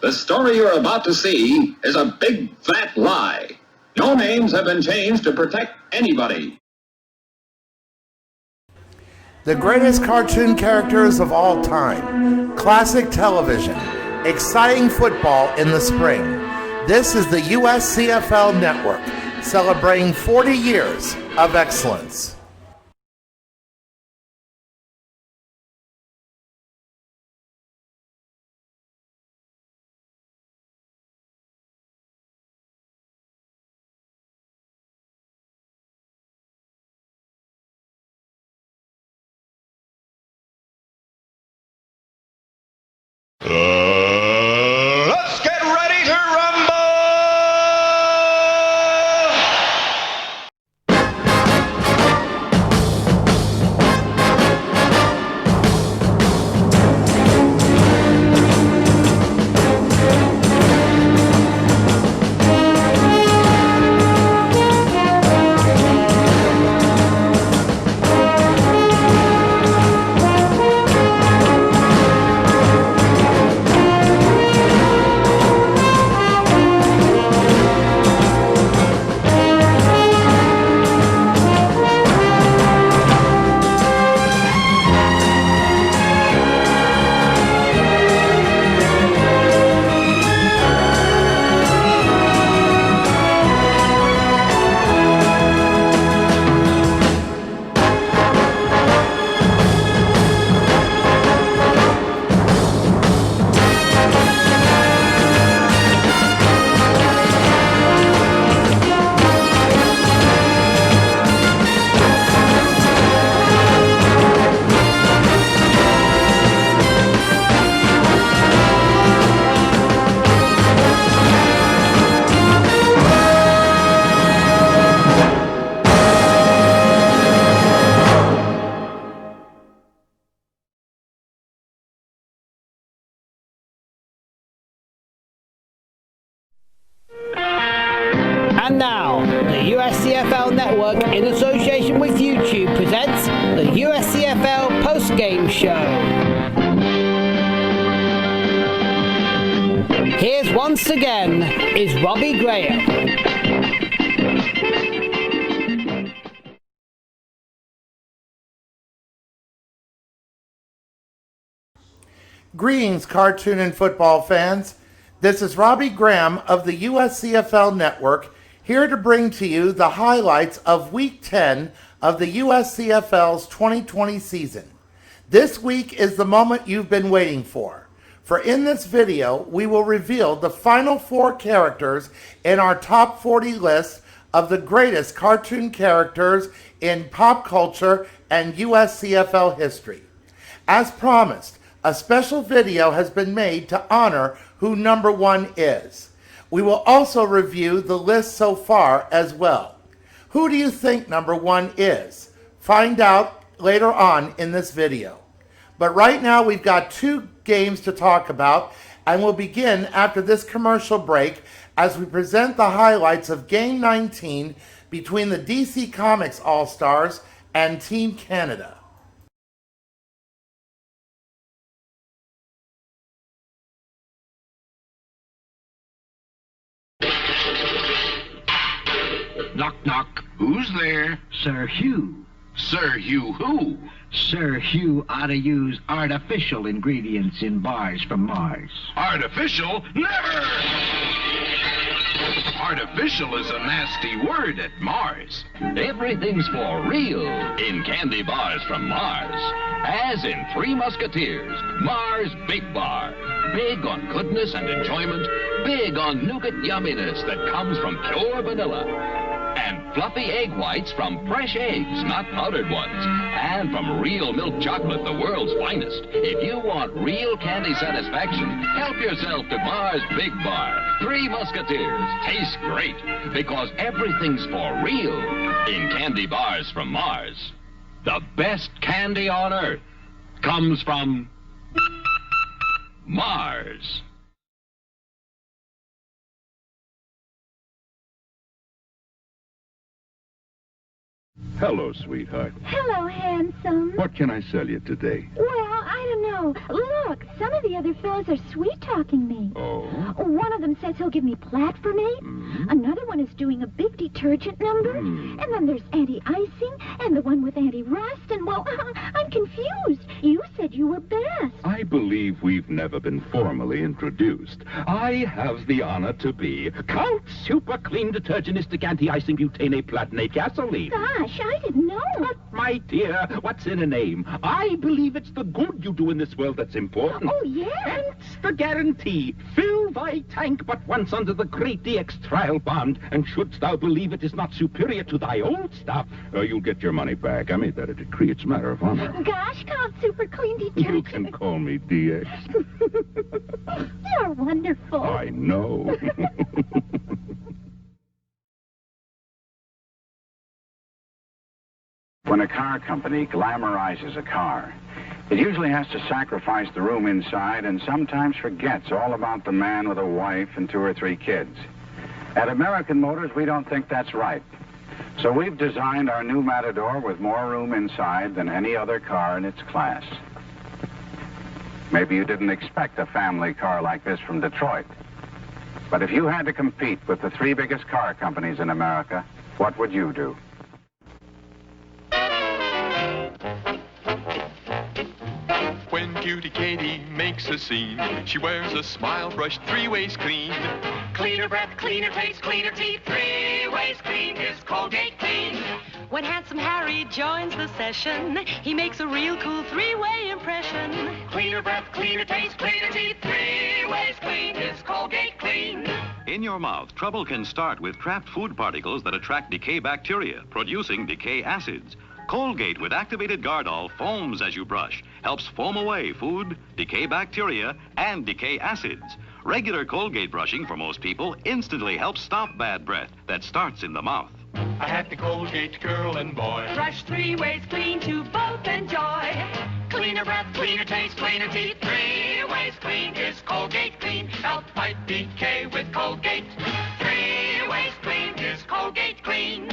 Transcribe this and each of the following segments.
The story you're about to see is a big fat lie. No names have been changed to protect anybody. The greatest cartoon characters of all time. Classic television. Exciting football in the spring. This is the USCFL Network, celebrating 40 years of excellence. Let's get ready to rumble! And now, the USCFL Network, in association with YouTube, presents the USCFL Postgame Show. Here's once again is Robbie Graham. Greetings, cartoon and football fans. This is Robbie Graham of the USCFL Network, here to bring to you the highlights of Week 10 of the USCFL's 2020 season. This week is the moment you've been waiting for. For in this video, we will reveal the final 4 characters in our top 40 list of the greatest cartoon characters in pop culture and USCFL history. As promised, a special video has been made to honor who number 1 is. We will also review the list so far as well. Who do you think number 1 is? Find out later on in this video. But right now we've got 2 games to talk about, and we'll begin after this commercial break as we present the highlights of Game 19 between the DC Comics All-Stars and Team Canada. Knock, knock. Who's there? Sir Hugh. Sir Hugh who? Sir Hugh ought to use artificial ingredients in bars from Mars. Artificial? Never! Artificial is a nasty word at Mars. Everything's for real in candy bars from Mars. As in Three Musketeers, Mars Big Bar. Big on goodness and enjoyment. Big on nougat yumminess that comes from pure vanilla. And fluffy egg whites from fresh eggs, not powdered ones. And from real milk chocolate, the world's finest. If you want real candy satisfaction, help yourself to Mars Big Bar. Three Musketeers. Tastes great because everything's for real in candy bars from Mars. The best candy on Earth comes from Mars. Hello, sweetheart. Hello, handsome. What can I sell you today? Well, I don't know. Oh, look, some of the other fellas are sweet-talking me. Oh? One of them says he'll give me Plat for me. Another one is doing a big detergent number. And then there's anti-icing and the one with anti-rust. And, well, I'm confused. You said you were best. I believe we've never been formally introduced. I have the honor to be Count Super Clean Detergentistic Anti-Icing Butane Platinate Gasoline. Gosh, I didn't know. But, my dear, what's in a name? I believe it's the good you do in this world that's important. Oh, yes. Hence the guarantee. Fill thy tank but once under the great DX trial bond, and shouldst thou believe it is not superior to thy old stuff, you'll get your money back. I made that a decree. It's a matter of honor. Gosh, Count Super Clean Detergent. You can call me DX. You're wonderful. I know. When a car company glamorizes a car, it usually has to sacrifice the room inside and sometimes forgets all about the man with a wife and 2 or 3 kids. At American Motors, we don't think that's right. So we've designed our new Matador with more room inside than any other car in its class. Maybe you didn't expect a family car like this from Detroit. But if you had to compete with the 3 biggest car companies in America, what would you do? When Cutie Katie makes a scene, she wears a smile brushed 3 ways clean. Cleaner breath, cleaner taste, cleaner teeth, 3 ways clean is Colgate Clean. When Handsome Harry joins the session, he makes a real cool 3-way impression. Cleaner breath, cleaner taste, cleaner teeth, 3 ways clean is Colgate Clean. In your mouth, trouble can start with trapped food particles that attract decay bacteria, producing decay acids. Colgate with activated Gardol foams as you brush, helps foam away food, decay bacteria, and decay acids. Regular Colgate brushing for most people instantly helps stop bad breath that starts in the mouth. I had the Colgate girl and boy. Brush 3 ways clean to both enjoy. Cleaner breath, cleaner taste, cleaner teeth, 3 ways clean is Colgate Clean. Help fight decay with Colgate. 3 ways clean is Colgate Clean.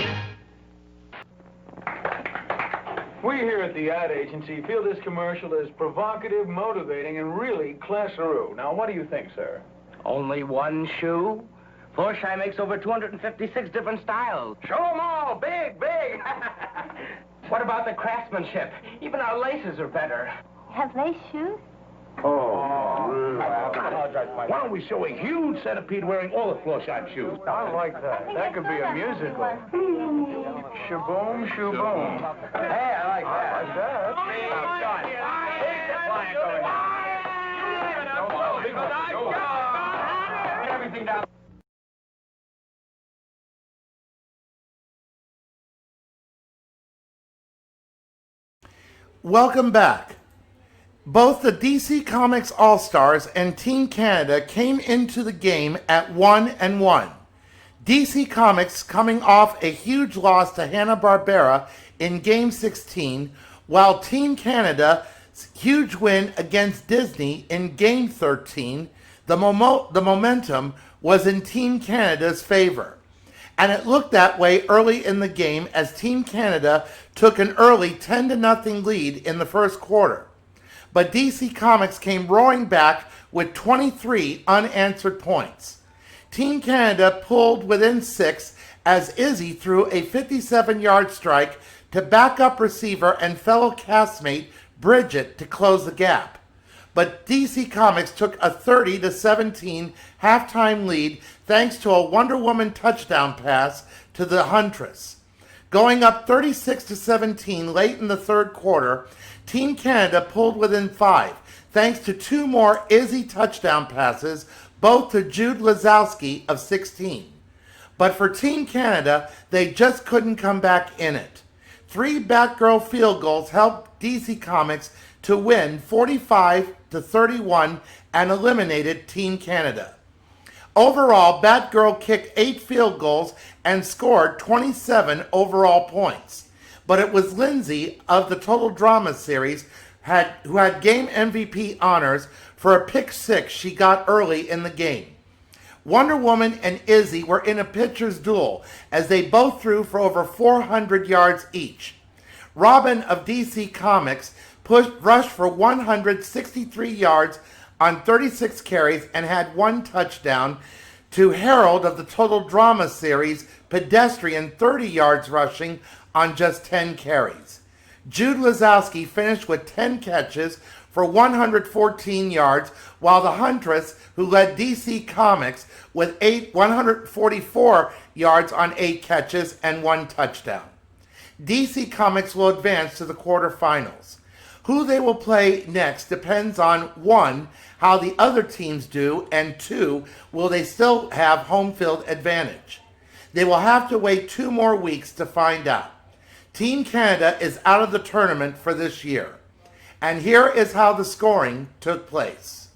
We here at the ad agency feel this commercial is provocative, motivating, and really class-a-roo. Now, what do you think, sir? Only one shoe? Florsheim makes over 256 different styles. Show them all, big, big. What about the craftsmanship? Even our laces are better. Have lace shoes? Why don't we show a huge centipede wearing all the Florsheim shoes? I like that. That could be a musical. Shaboom, shaboom. Hey, I like that. Everything down. Welcome back. Both the DC Comics All-Stars and Team Canada came into the game at 1-1. DC Comics coming off a huge loss to Hanna-Barbera in Game 16, while Team Canada's huge win against Disney in Game 13, the momentum was in Team Canada's favor. And it looked that way early in the game as Team Canada took an early 10-0 lead in the first quarter. But DC Comics came roaring back with 23 unanswered points. Team Canada pulled within 6 as Izzy threw a 57-yard strike to backup receiver and fellow castmate Bridget to close the gap. But DC Comics took a 30-17 halftime lead thanks to a Wonder Woman touchdown pass to the Huntress. Going up 36-17 late in the third quarter, Team Canada pulled within 5 thanks to 2 more Izzy touchdown passes, both to Jude Lazowski of 16. But for Team Canada, they just couldn't come back in it. 3 Batgirl field goals helped DC Comics to win 45-31 and eliminated Team Canada. Overall, Batgirl kicked 8 field goals and scored 27 overall points. But it was Lindsay of the Total Drama series who had game MVP honors for a pick 6 she got early in the game. Wonder Woman and Izzy were in a pitcher's duel as they both threw for over 400 yards each. Robin of DC Comics rushed for 163 yards on 36 carries and had 1 touchdown, to herald of the Total Drama series pedestrian 30 yards rushing on just 10 carries. Jude Lazowski finished with 10 catches for 114 yards, while the Huntress, who led DC Comics with 144 yards on 8 catches and 1 touchdown. DC Comics will advance to the quarterfinals. Who they will play next depends on 1, how the other teams do, and 2, will they still have home field advantage. They will have to wait 2 more weeks to find out. Team Canada is out of the tournament for this year. And here is how the scoring took place.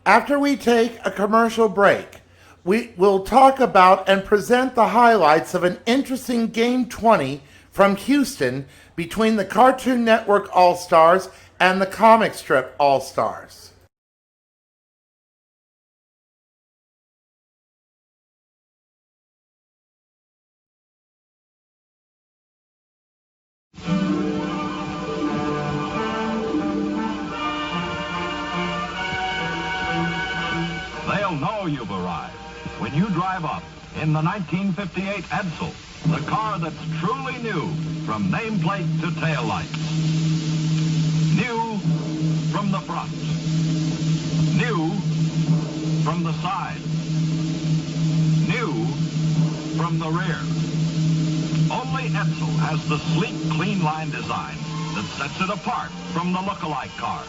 After we take a commercial break, we will talk about and present the highlights of an interesting Game 20 from Houston between the Cartoon Network All-Stars and the Comic Strip All-Stars. They'll know you've arrived when you drive up in the 1958 Edsel, the car that's truly new from nameplate to taillights. New from the front. New from the side. New from the rear. Only Edsel has the sleek, clean line design that sets it apart from the look-alike cars.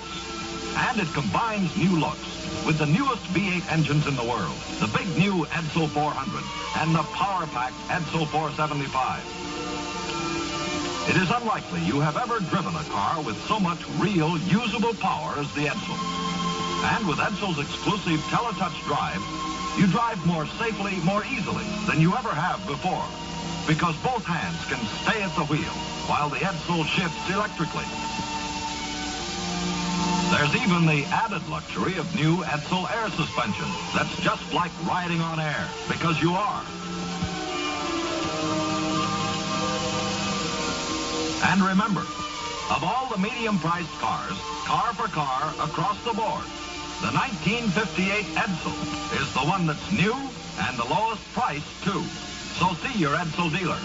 And it combines new looks with the newest V8 engines in the world, the big new Edsel 400 and the power-packed Edsel 475. It is unlikely you have ever driven a car with so much real, usable power as the Edsel. And with Edsel's exclusive Teletouch drive, you drive more safely, more easily than you ever have before, because both hands can stay at the wheel while the Edsel shifts electrically. There's even the added luxury of new Edsel air suspension that's just like riding on air, because you are. And remember, of all the medium-priced cars, car for car, across the board, the 1958 Edsel is the one that's new and the lowest price, too. So see your Edsel dealer.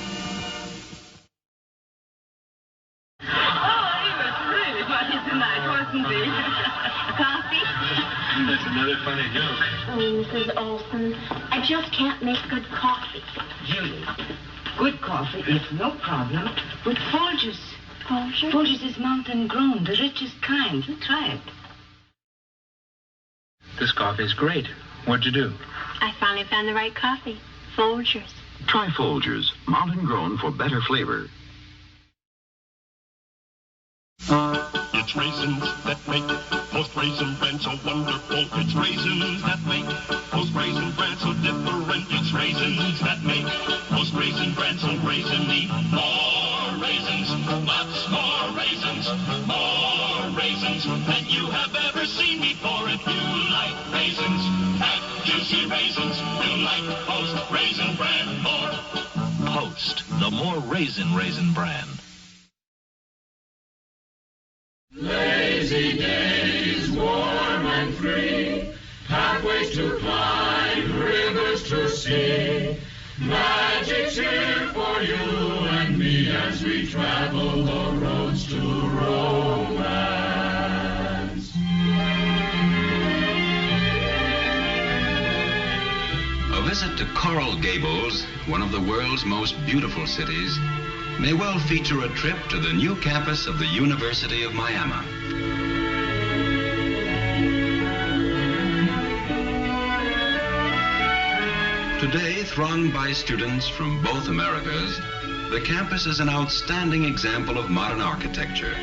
Coffee? That's another funny joke. Oh, Mrs. Olson, I just can't make good coffee. Julie, good coffee is no problem with Folgers. Folgers? Folgers is mountain grown, the richest kind. You try it. This coffee is great. What'd you do? I finally found the right coffee. Folgers. Try Folgers, mountain grown for better flavor. It's raisins that make most raisin bran so wonderful. It's raisins that make most raisin bran so different. It's raisins that make most raisin bran so raisiny. More raisins, lots more raisins, more raisins than you have ever seen before. If you like raisins, fat, juicy raisins, you like Post Raisin Bran more. Post, the more raisin brand. Lazy days, warm and free, pathways to climb, rivers to see. Magic's here for you and me as we travel the roads to romance. A visit to Coral Gables, one of the world's most beautiful cities, may well feature a trip to the new campus of the University of Miami. Today, thronged by students from both Americas, the campus is an outstanding example of modern architecture.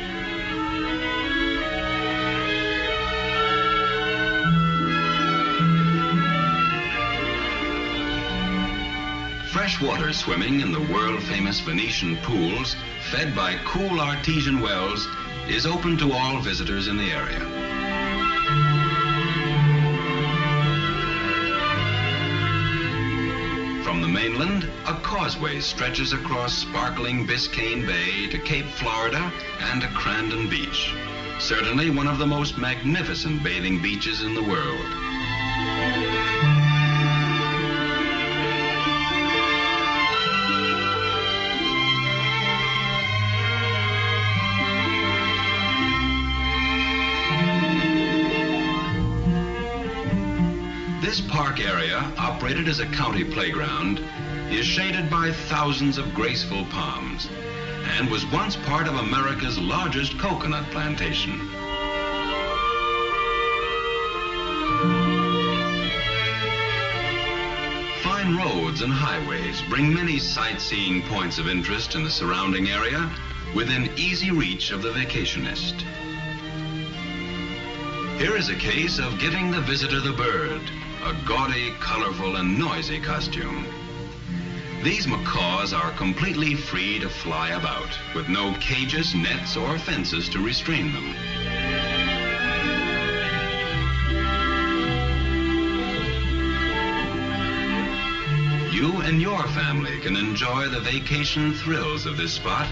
Freshwater swimming in the world-famous Venetian pools, fed by cool artesian wells, is open to all visitors in the area. From the mainland, a causeway stretches across sparkling Biscayne Bay to Cape Florida and to Crandon Beach. Certainly one of the most magnificent bathing beaches in the world. This park area, operated as a county playground, is shaded by thousands of graceful palms and was once part of America's largest coconut plantation. Fine roads and highways bring many sightseeing points of interest in the surrounding area within easy reach of the vacationist. Here is a case of giving the visitor the bird, a gaudy, colorful, and noisy costume. These macaws are completely free to fly about, with no cages, nets, or fences to restrain them. You and your family can enjoy the vacation thrills of this spot,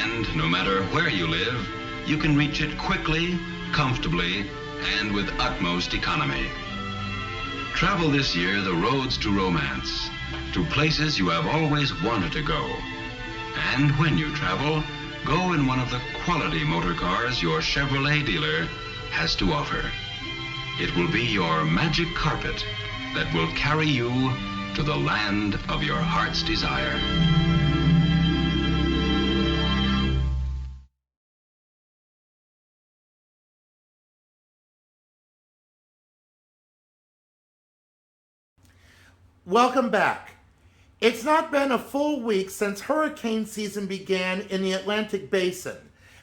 and no matter where you live, you can reach it quickly, comfortably, and with utmost economy. Travel this year the roads to romance, to places you have always wanted to go. And when you travel, go in one of the quality motor cars your Chevrolet dealer has to offer. It will be your magic carpet that will carry you to the land of your heart's desire. Welcome back. It's not been a full week since hurricane season began in the Atlantic Basin,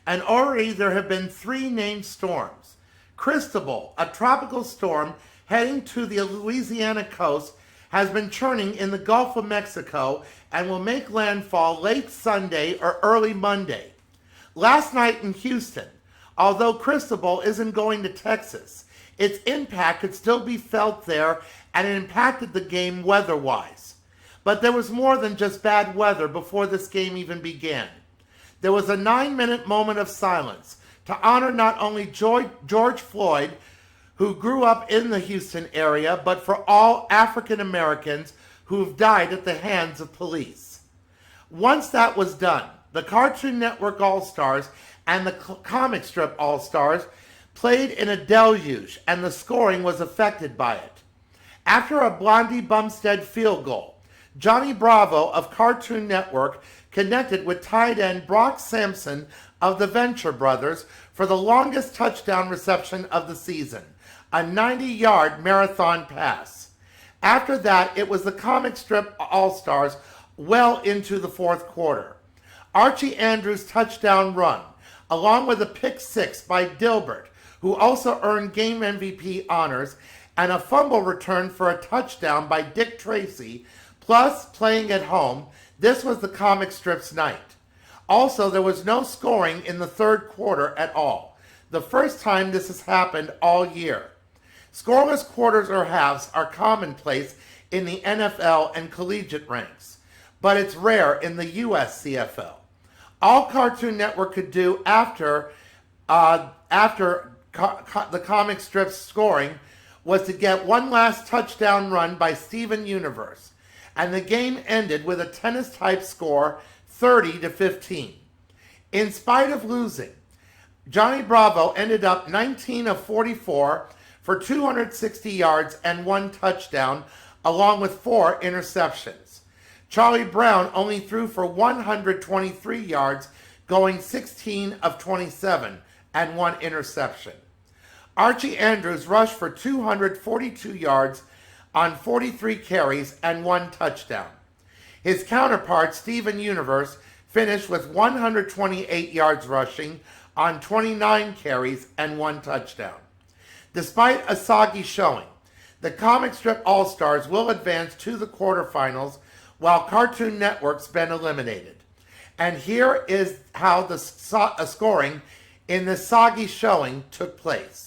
and already there have been 3 named storms. Cristobal, a tropical storm heading to the Louisiana coast, has been churning in the Gulf of Mexico and will make landfall late Sunday or early Monday. Last night in Houston, although Cristobal isn't going to Texas, its impact could still be felt there, and it impacted the game weather-wise. But there was more than just bad weather before this game even began. There was a 9-minute moment of silence to honor not only George Floyd, who grew up in the Houston area, but for all African Americans who've died at the hands of police. Once that was done, the Cartoon Network All-Stars and the comic strip All-Stars played in a deluge, and the scoring was affected by it. After a Blondie Bumstead field goal, Johnny Bravo of Cartoon Network connected with tight end Brock Sampson of the Venture Brothers for the longest touchdown reception of the season, a 90-yard marathon pass. After that, it was the comic strip All-Stars well into the fourth quarter. Archie Andrews' touchdown run, along with a pick 6 by Dilbert, who also earned game MVP honors, and a fumble return for a touchdown by Dick Tracy, plus playing at home, this was the comic strip's night. Also, there was no scoring in the third quarter at all, the first time this has happened all year. Scoreless quarters or halves are commonplace in the NFL and collegiate ranks, but it's rare in the USCFL. All Cartoon Network could do after the comic strip's scoring was to get one last touchdown run by Steven Universe, and the game ended with a tennis-type score, 30-15. In spite of losing, Johnny Bravo ended up 19 of 44 for 260 yards and 1 touchdown, along with 4 interceptions. Charlie Brown only threw for 123 yards, going 16 of 27 and 1 interception. Archie Andrews rushed for 242 yards on 43 carries and 1 touchdown. His counterpart, Steven Universe, finished with 128 yards rushing on 29 carries and 1 touchdown. Despite a soggy showing, the comic strip All-Stars will advance to the quarterfinals while Cartoon Network's been eliminated. And here is how the scoring in this soggy showing took place.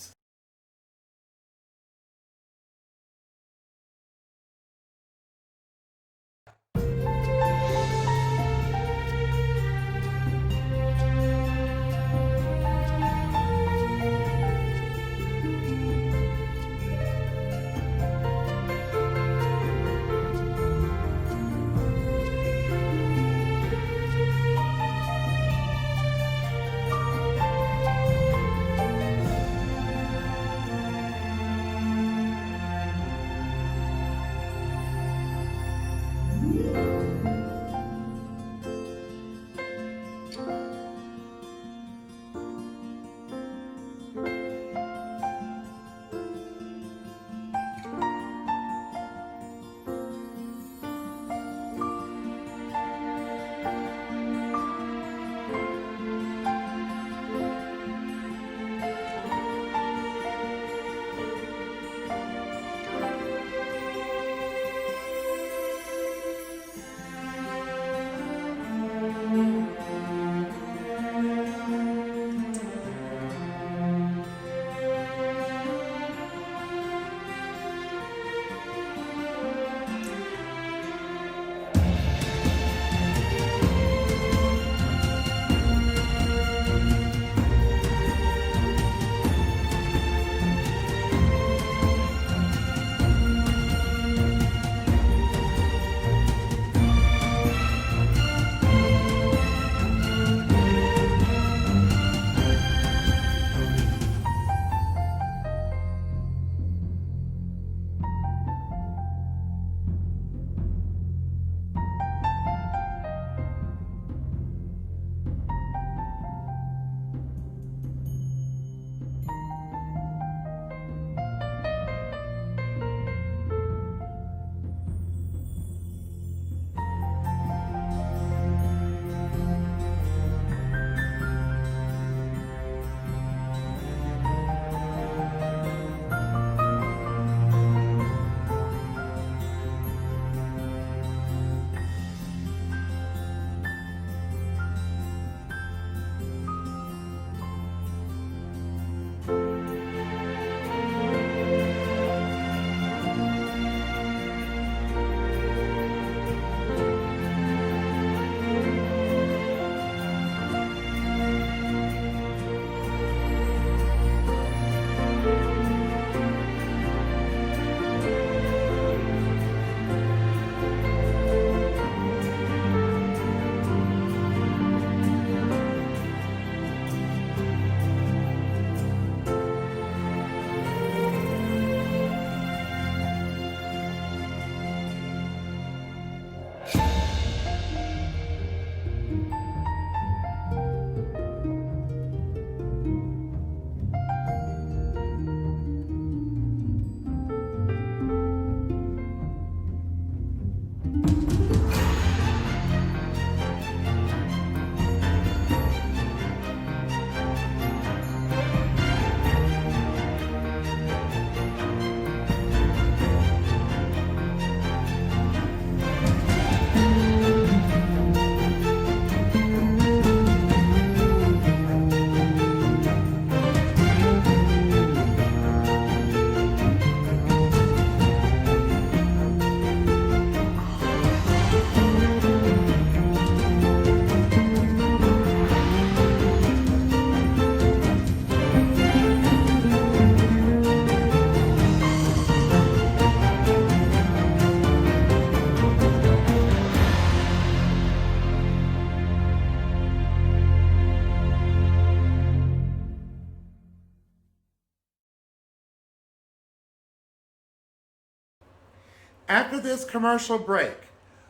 After this commercial break,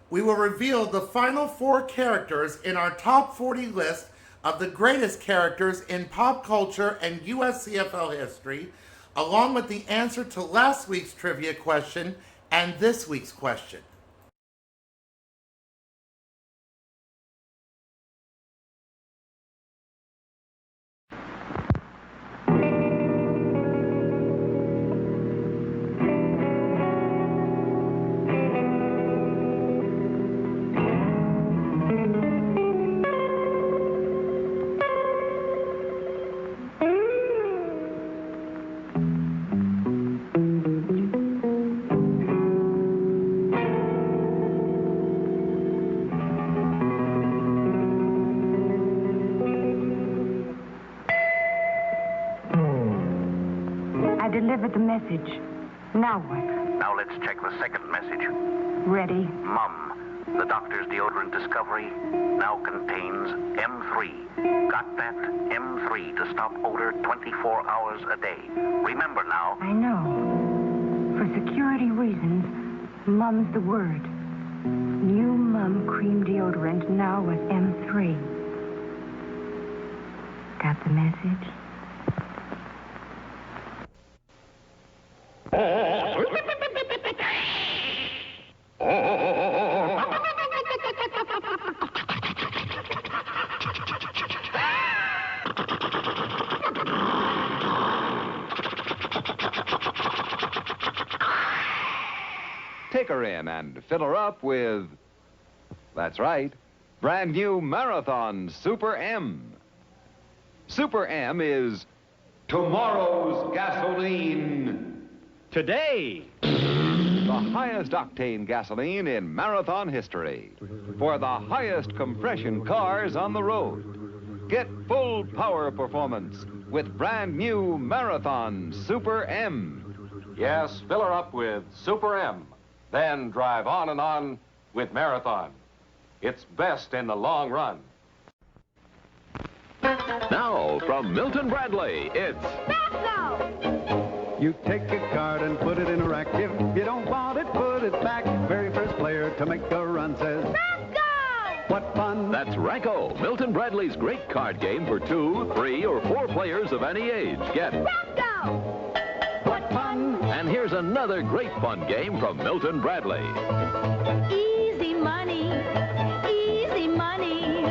we will reveal the final 4 characters in our top 40 list of the greatest characters in pop culture and USCFL history, along with the answer to last week's trivia question and this week's question. Delivered the message. Now what? Now let's check the second message. Ready? Mum, the doctor's deodorant discovery now contains M3. Got that? M3 to stop odor 24 hours a day. Remember now. I know. For security reasons, Mum's the word. New Mum cream deodorant now with M3. Got the message? Take her in and fill her up with, that's right, brand new Marathon Super M. Super M is tomorrow's gasoline. Today. The highest octane gasoline in marathon history. For the highest compression cars on the road. Get full power performance with brand new Marathon Super M. Yes, fill her up with Super M. Then drive on and on with Marathon. It's best in the long run. Now, from Milton Bradley, it's... You take a card and put it in a rack. If you don't want it, put it back. Very first player to make a run says... What fun! That's Racco, Milton Bradley's great card game for 2, 3, or 4 players of any age. Get Racco! What fun! And here's another great fun game from Milton Bradley. Easy money, easy money.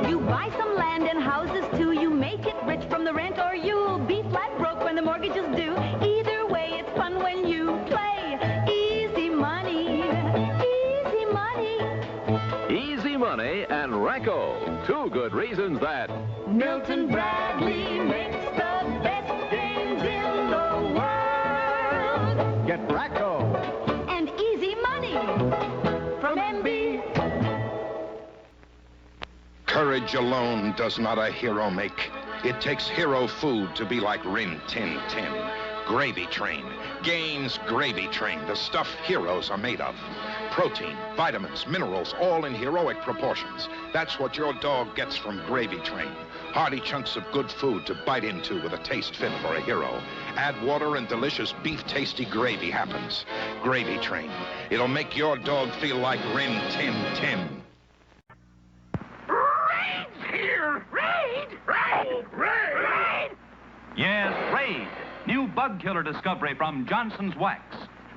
You buy some land and houses too. You make it rich from the rent, or you'll be flat broke when the mortgage is due. Either way, it's fun when you play. Easy money, easy money. Easy money and Racco. 2 good reasons that Milton Bradley makes the best games in the world. Get Racco. And easy money from MB. Courage alone does not a hero make. It takes hero food to be like Rin Tin Tin. Gravy Train. Gaines Gravy Train, the stuff heroes are made of. Protein, vitamins, minerals, all in heroic proportions. That's what your dog gets from Gravy Train. Hearty chunks of good food to bite into with a taste fit for a hero. Add water and delicious beef-tasty gravy happens. Gravy Train. It'll make your dog feel like Rin Tin Tin. Here! Raid! Raid! Raid! Yes, Raid. New bug killer discovery from Johnson's Wax.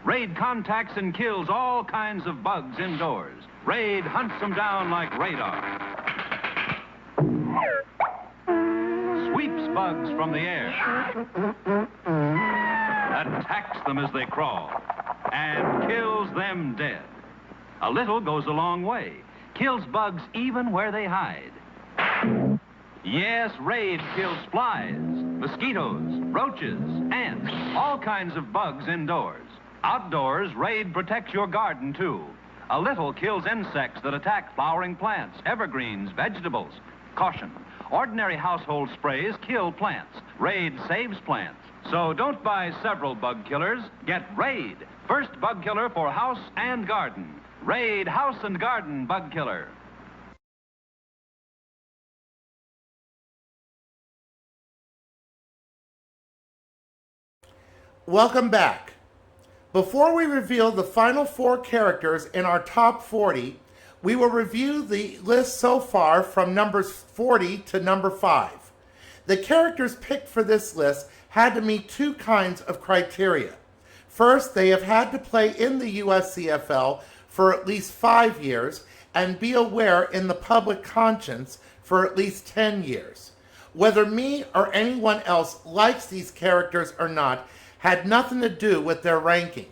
Raid contacts and kills all kinds of bugs indoors. Raid hunts them down like radar. Sweeps bugs from the air. Attacks them as they crawl. And kills them dead. A little goes a long way. Kills bugs even where they hide. Yes, Raid kills flies, mosquitoes, roaches, ants, all kinds of bugs indoors. Outdoors, Raid protects your garden, too. A little kills insects that attack flowering plants, evergreens, vegetables. Caution, ordinary household sprays kill plants. Raid saves plants. So don't buy several bug killers. Get Raid, first bug killer for house and garden. Raid House and Garden Bug Killer. Welcome back. Before we reveal the final 4 characters in our top 40, we will review the list so far from numbers 40 to number 5. The characters picked for this list had to meet 2 kinds of criteria. First, they have had to play in the USCFL for at least 5 years and be aware in the public conscience for at least 10 years. Whether me or anyone else likes these characters or not had nothing to do with their ranking.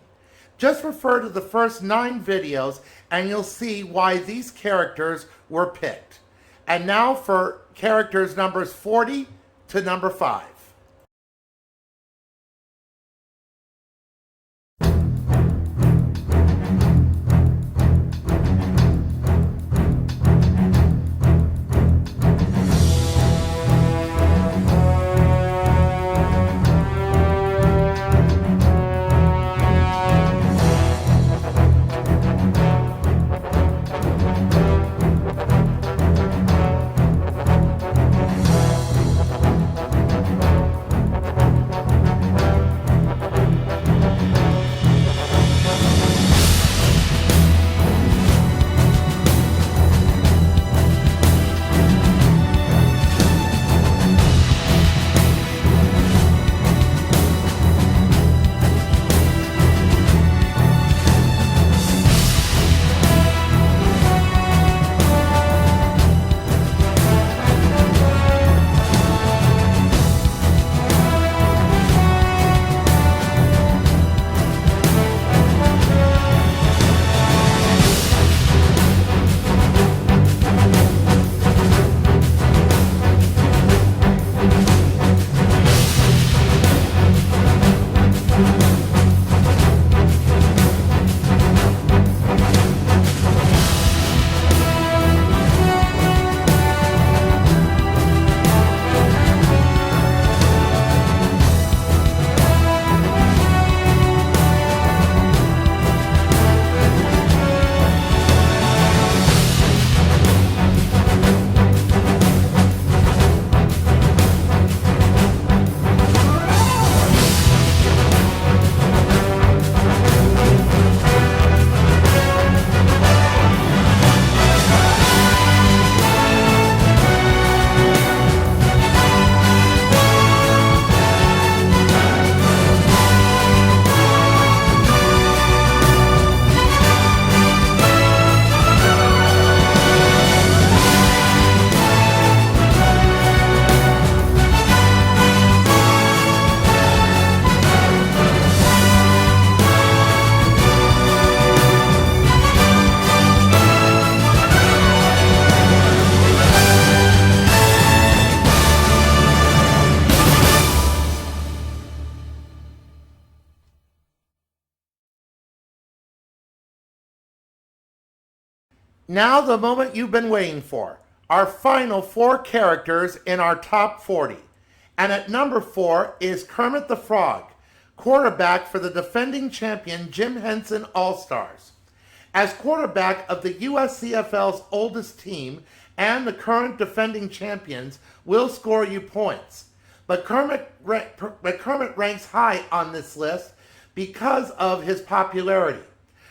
Just refer to the first 9 videos and you'll see why these characters were picked. And now for characters numbers 40 to number 5. Now the moment you've been waiting for. Our final 4 characters in our top 40. And at number 4 is Kermit the Frog, quarterback for the defending champion Jim Henson All-Stars. As quarterback of the USCFL's oldest team and the current defending champions will score you points. But Kermit ranks high on this list because of his popularity.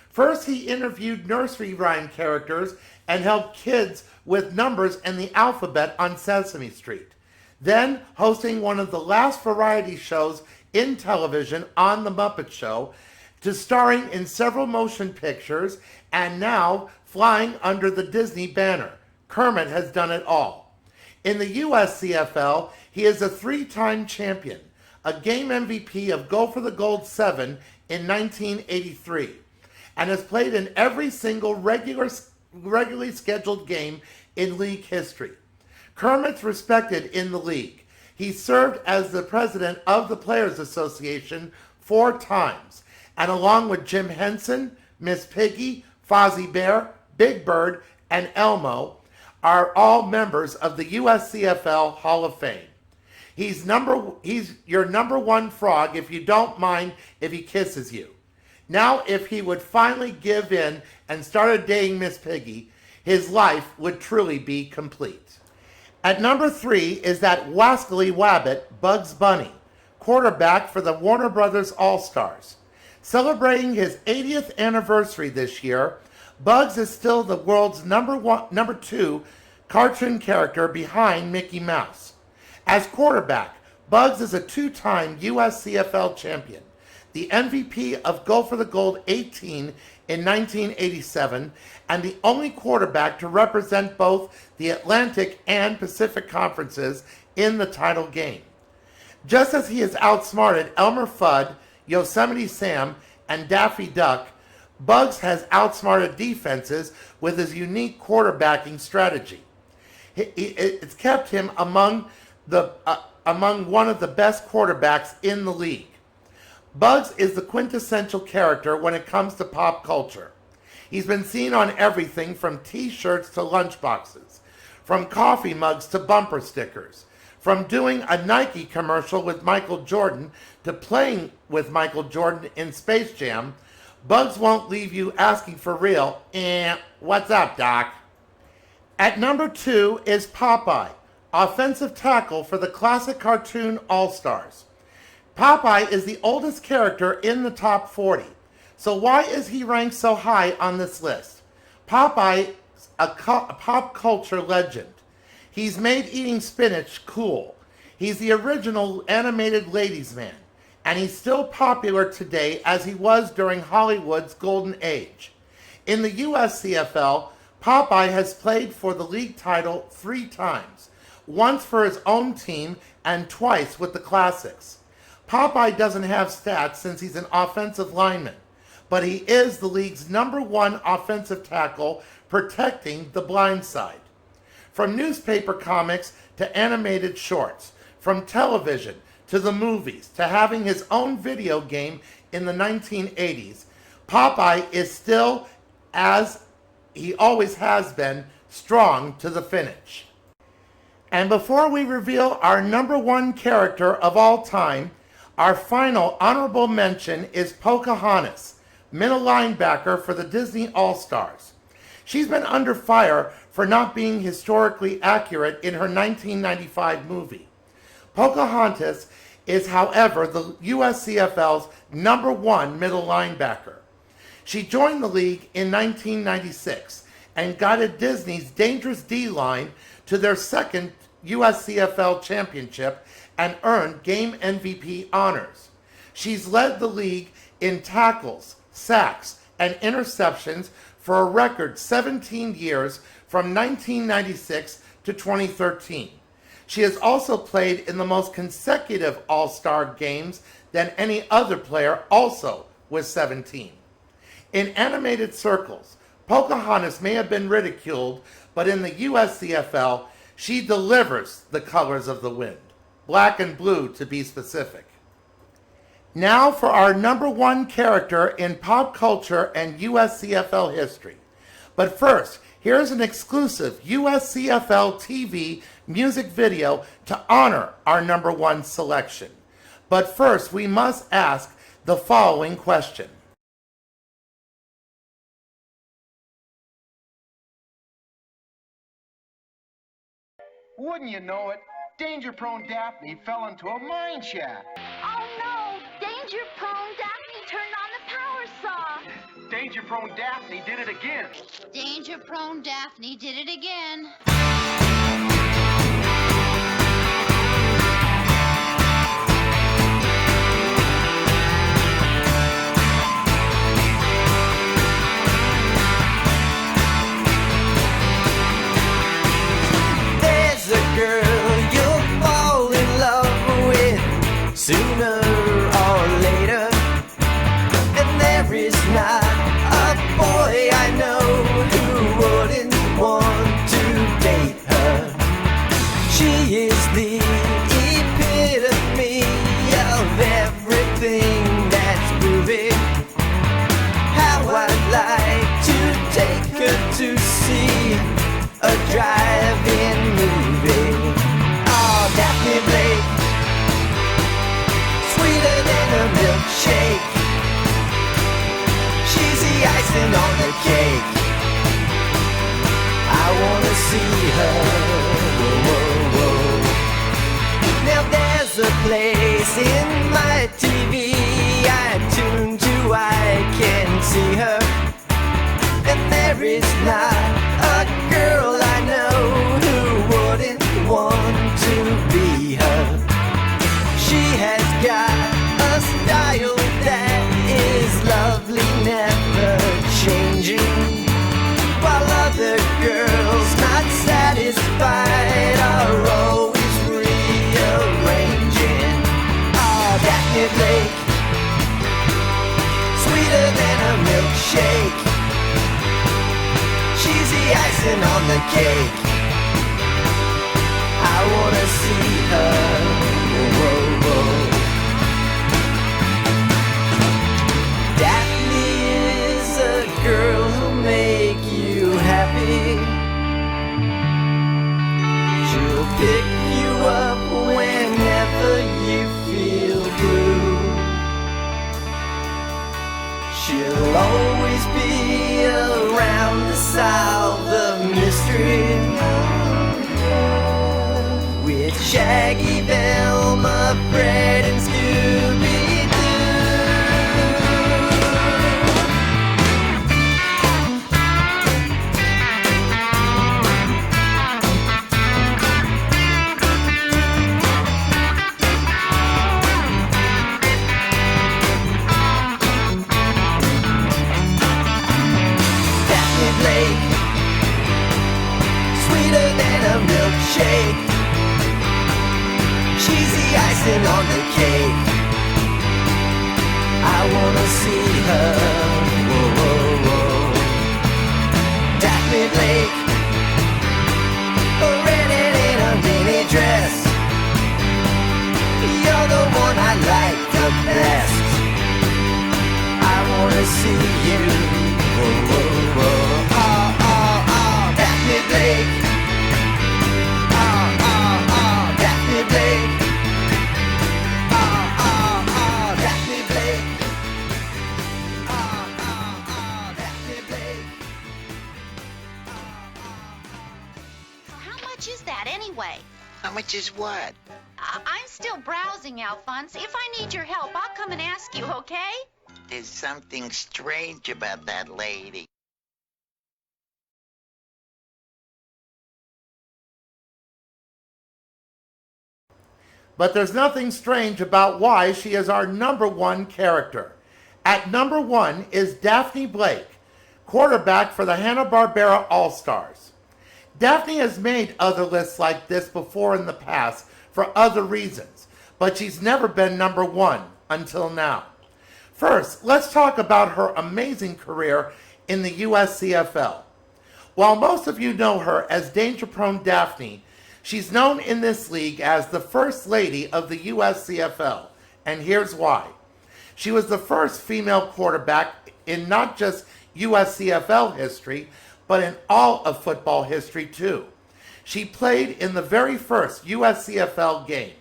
First, he interviewed nursery rhyme characters and helped kids with numbers and the alphabet on Sesame Street. Then, hosting one of the last variety shows in television on The Muppet Show, to starring in several motion pictures, and now flying under the Disney banner. Kermit has done it all. In the USCFL, he is a 3-time champion, a game MVP of Go for the Gold 7 in 1983. And has played in every single regularly scheduled game in league history. Kermit's respected in the league. He served as the president of the Players Association 4 times, and along with Jim Henson, Miss Piggy, Fozzie Bear, Big Bird, and Elmo, are all members of the USCFL Hall of Fame. He's your number 1 frog if you don't mind if he kisses you. Now, if he would finally give in and start dating Miss Piggy, his life would truly be complete. At number 3 is that wascally wabbit, Bugs Bunny, quarterback for the Warner Brothers All-Stars. Celebrating his 80th anniversary this year, Bugs is still the world's number 2 cartoon character behind Mickey Mouse. As quarterback, Bugs is a 2-time USCFL champion, the MVP of Go for the Gold 18 in 1987, and the only quarterback to represent both the Atlantic and Pacific Conferences in the title game. Just as he has outsmarted Elmer Fudd, Yosemite Sam, and Daffy Duck, Bugs has outsmarted defenses with his unique quarterbacking strategy. It's kept him among one of the best quarterbacks in the league. Bugs is the quintessential character when it comes to pop culture. He's been seen on everything from t-shirts to lunchboxes, from coffee mugs to bumper stickers, from doing a Nike commercial with Michael Jordan to playing with Michael Jordan in Space Jam. Bugs won't leave you asking for real, what's up, Doc? At number 2 is Popeye, offensive tackle for the classic cartoon All-Stars. Popeye is the oldest character in the top 40. So why is he ranked so high on this list? Popeye is a pop culture legend. He's made eating spinach cool. He's the original animated ladies' man. And he's still popular today as he was during Hollywood's golden age. In the USCFL, Popeye has played for the league title 3 times, once for his own team and twice with the Classics. Popeye doesn't have stats since he's an offensive lineman, but he is the league's number 1 offensive tackle protecting the blind side. From newspaper comics to animated shorts, from television to the movies, to having his own video game in the 1980s, Popeye is still, as he always has been, strong to the finish. And before we reveal our number 1 character of all time, our final honorable mention is Pocahontas, middle linebacker for the Disney All-Stars. She's been under fire for not being historically accurate in her 1995 movie. Pocahontas is, however, the USCFL's number 1 middle linebacker. She joined the league in 1996 and guided Disney's Dangerous D-line to their 2nd USCFL championship and earned game MVP honors. She's led the league in tackles, sacks, and interceptions for a record 17 years from 1996 to 2013. She has also played in the most consecutive All-Star games than any other player, also with 17. In animated circles, Pocahontas may have been ridiculed, but in the USCFL, she delivers the colors of the wind. Black and blue, to be specific. Now for our number 1 character in pop culture and USCFL history. But first, here's an exclusive USCFL TV music video to honor our number 1 selection. But first, we must ask the following question. Wouldn't you know it? Danger-prone Daphne fell into a mine shaft. Oh no! Danger-prone Daphne turned on the power saw. Danger-prone Daphne did it again. Danger-prone Daphne did it again. There's a girl you'll fall in love with sooner or later, and there is not a boy I know who wouldn't want to date her. She is the epitome of everything that's groovy. How I'd like to take her to see a drive-in movie. Oh, Daphne Blake, sweeter than a milkshake. She's the icing on the cake. I wanna see her. Whoa, whoa, whoa. Now there's a place in my TV I tune to there is not a girl I know who wouldn't want to be her. She has got a style that is lovely, never changing, while other girls not satisfied are always rearranging. Oh, Daphne Blake, sweeter than a milkshake. She's the icing on the cake. I wanna see her. Whoa, whoa. Daphne is a girl who'll make you happy. She'll pick you up whenever you feel blue. She'll always be around to solve the mystery. With Shaggy, Velma, Fred, and Scooby-Doo. Daphne Blake, sweeter than a milkshake. She's the icing on the cake. I wanna see her. Whoa, whoa, whoa. Daphne Blake, rented in a mini dress. You're the one I like the best. I wanna see you. Whoa, whoa, whoa. Oh, oh, oh, Daphne Blake. Oh, oh, oh, Daphne Blake. Oh, oh, oh, Daphne Blake. Oh, oh, oh, Daphne Blake. How much is that anyway? How much is what? I'm still browsing, Alphonse. If I need your help, I'll come and ask you, okay? There's something strange about that lady. But there's nothing strange about why she is our number one character. At number one is Daphne Blake, quarterback for the Hanna-Barbera All-Stars. Daphne has made other lists like this before in the past for other reasons, but she's never been number one until now. First, let's talk about her amazing career in the USCFL. While most of you know her as Danger-Prone Daphne, she's known in this league as the First Lady of the USCFL, and here's why. She was the first female quarterback in not just USCFL history, but in all of football history too. She played in the very first USCFL game.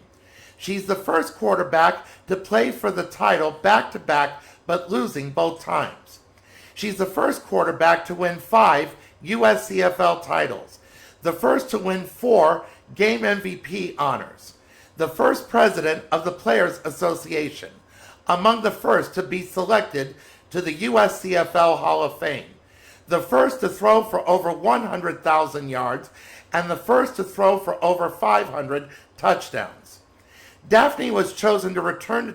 She's the first quarterback to play for the title back-to-back, but losing both times. She's the first quarterback to win 5 USCFL titles, the first to win 4 game MVP honors, the first president of the Players Association, among the first to be selected to the USCFL Hall of Fame, the first to throw for over 100,000 yards, and the first to throw for over 500 touchdowns. Daphne was chosen to return to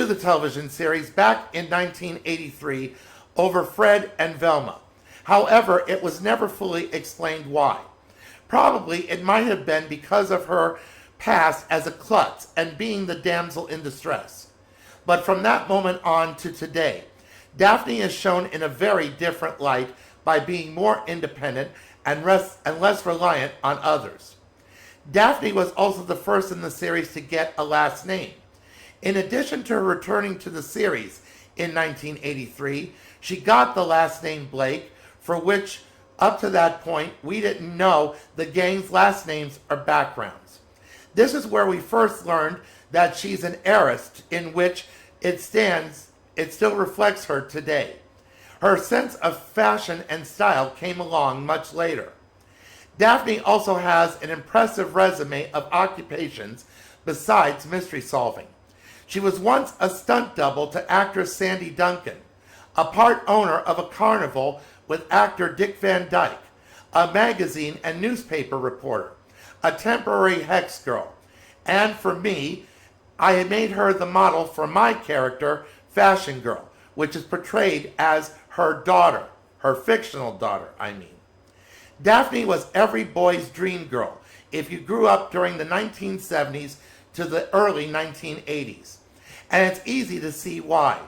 the television series back in 1983 over Fred and Velma. However, it was never fully explained why. Probably it might have been because of her past as a klutz and being the damsel in distress. But from that moment on to today, Daphne is shown in a very different light by being more independent and less reliant on others. Daphne was also the first in the series to get a last name. In addition to her returning to the series in 1983, she got the last name Blake, for which, up to that point, we didn't know the gang's last names or backgrounds. This is where we first learned that she's an heiress, in which it still reflects her today. Her sense of fashion and style came along much later. Daphne also has an impressive resume of occupations besides mystery solving. She was once a stunt double to actress Sandy Duncan, a part owner of a carnival with actor Dick Van Dyke, a magazine and newspaper reporter, a temporary hex girl, and for me, I had made her the model for my character, Fashion Girl, which is portrayed as her daughter, her fictional daughter, I mean. Daphne was every boy's dream girl if you grew up during the 1970s to the early 1980s. And it's easy to see why.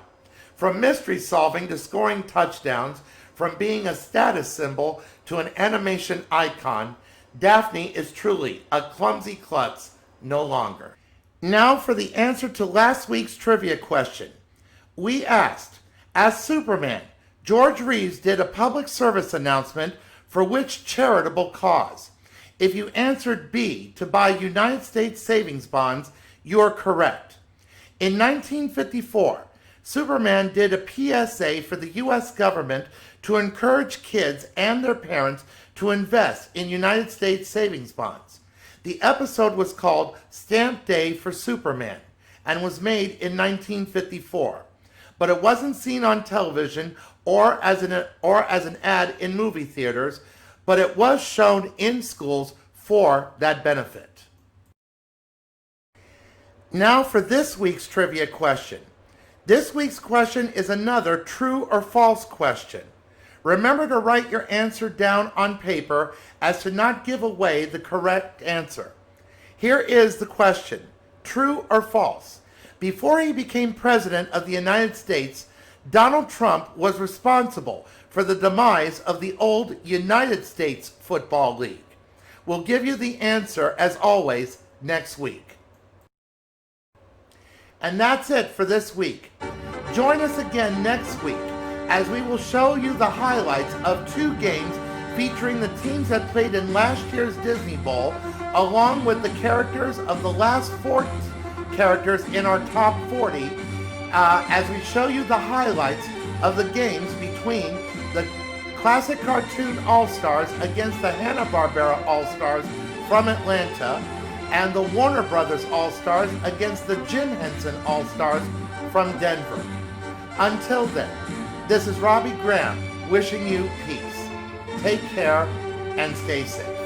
From mystery solving to scoring touchdowns, from being a status symbol to an animation icon, Daphne is truly a clumsy klutz no longer. Now for the answer to last week's trivia question. We asked, as Superman, George Reeves did a public service announcement for which charitable cause? If you answered B, to buy United States savings bonds, you're correct. In 1954, Superman did a PSA for the U.S. government to encourage kids and their parents to invest in United States savings bonds. The episode was called Stamp Day for Superman and was made in 1954, but it wasn't seen on television or as an ad in movie theaters, but it was shown in schools for that benefit. Now for this week's trivia question. This week's question is another true or false question. Remember to write your answer down on paper as to not give away the correct answer. Here is the question, true or false. Before he became president of the United States, Donald Trump was responsible for the demise of the old United States Football League. We'll give you the answer, as always, next week. And that's it for this week. Join us again next week as we will show you the highlights of 2 games featuring the teams that played in last year's Disney Bowl, along with the characters of the last 4 characters in our top 40, as we show you the highlights of the games between the Classic Cartoon All-Stars against the Hanna-Barbera All-Stars from Atlanta, and the Warner Brothers All-Stars against the Jim Henson All-Stars from Denver. Until then, this is Robbie Graham wishing you peace. Take care and stay safe.